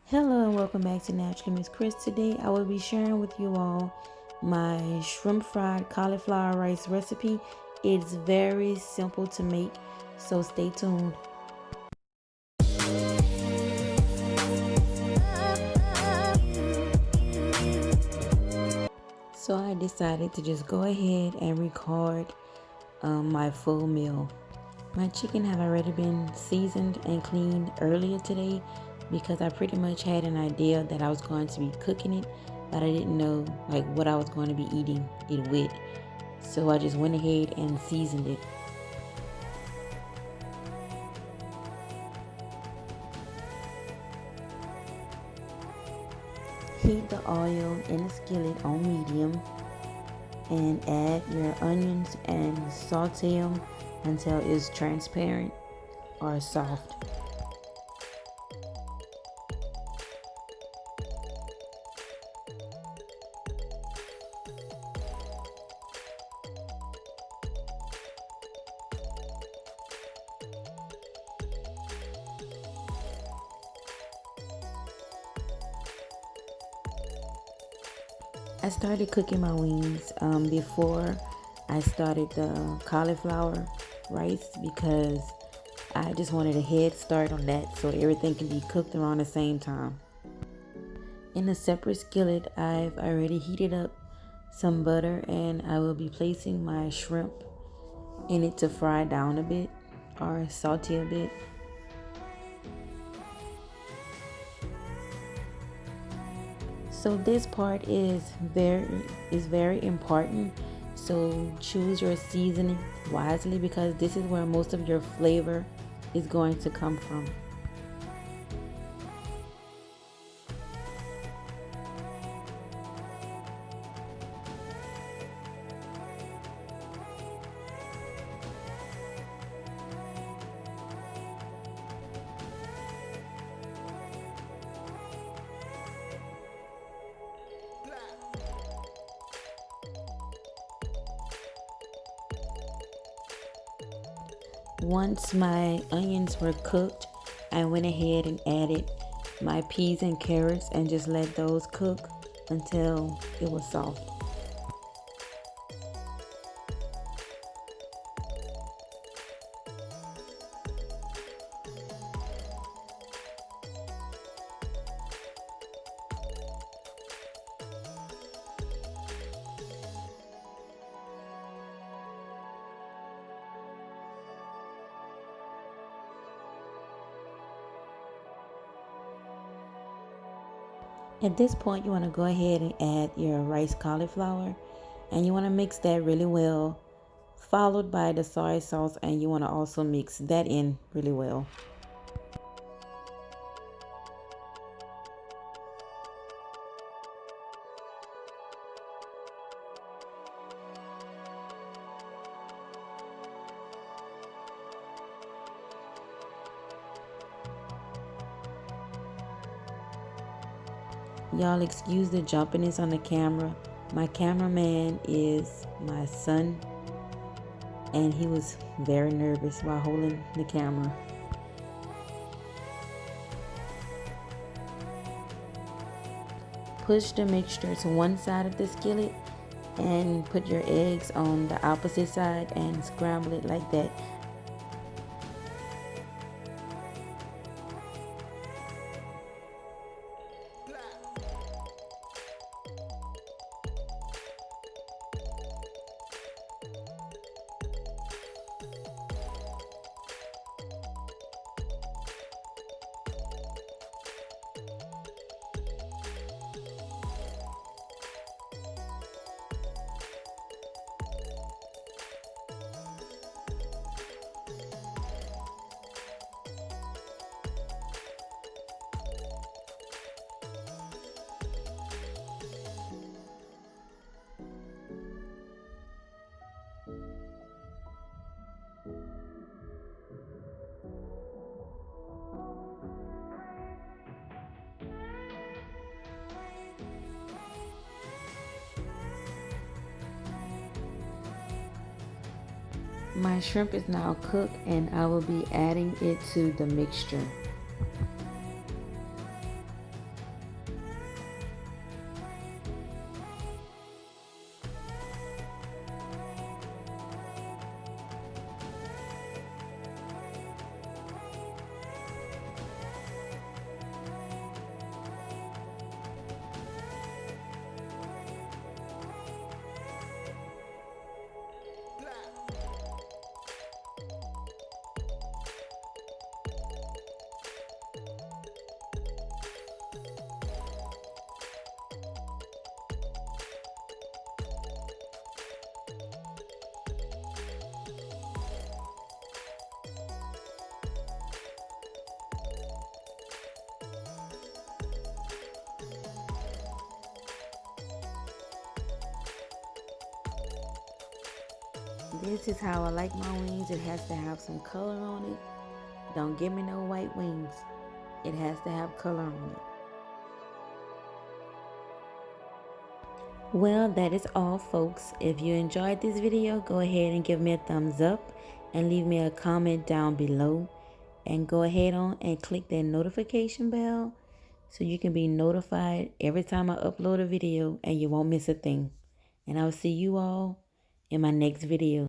Hello and welcome back to Naturally Miss Kris. Today I will be sharing with you all my shrimp fried cauliflower rice recipe. It's very simple to make, so stay tuned. So I decided to just go ahead and record my full meal. My chicken have already been seasoned and cleaned earlier today because I pretty much had an idea that I was going to be cooking it, but I didn't know what I was going to be eating it with. So I just went ahead and seasoned it. Heat the oil in a skillet on medium and add your onions and saute them until it's transparent or soft. I started cooking my wings before I started the cauliflower rice because I just wanted a head start on that so everything can be cooked around the same time. In a separate skillet, I've already heated up some butter and I will be placing my shrimp in it to fry down a bit or saute a bit. So this part is very important. So choose your seasoning wisely because this is where most of your flavor is going to come from. Once my onions were cooked, I went ahead and added my peas and carrots and just let those cook until it was soft. At this point, you want to go ahead and add your rice cauliflower and you want to mix that really well, followed by the soy sauce, and you want to also mix that in really well. Y'all excuse the jumpiness on the camera. My cameraman is my son and he was very nervous while holding the camera. Push the mixture to one side of the skillet and put your eggs on the opposite side and scramble it like that. My shrimp is now cooked and I will be adding it to the mixture. This is how I like my wings. It has to have some color on it. Don't give me no white wings. It has to have color on it. Well, that is all, folks. If you enjoyed this video, go ahead and give me a thumbs up and leave me a comment down below. And go ahead on and click that notification bell so you can be notified every time I upload a video and you won't miss a thing. And I'll see you all in my next video.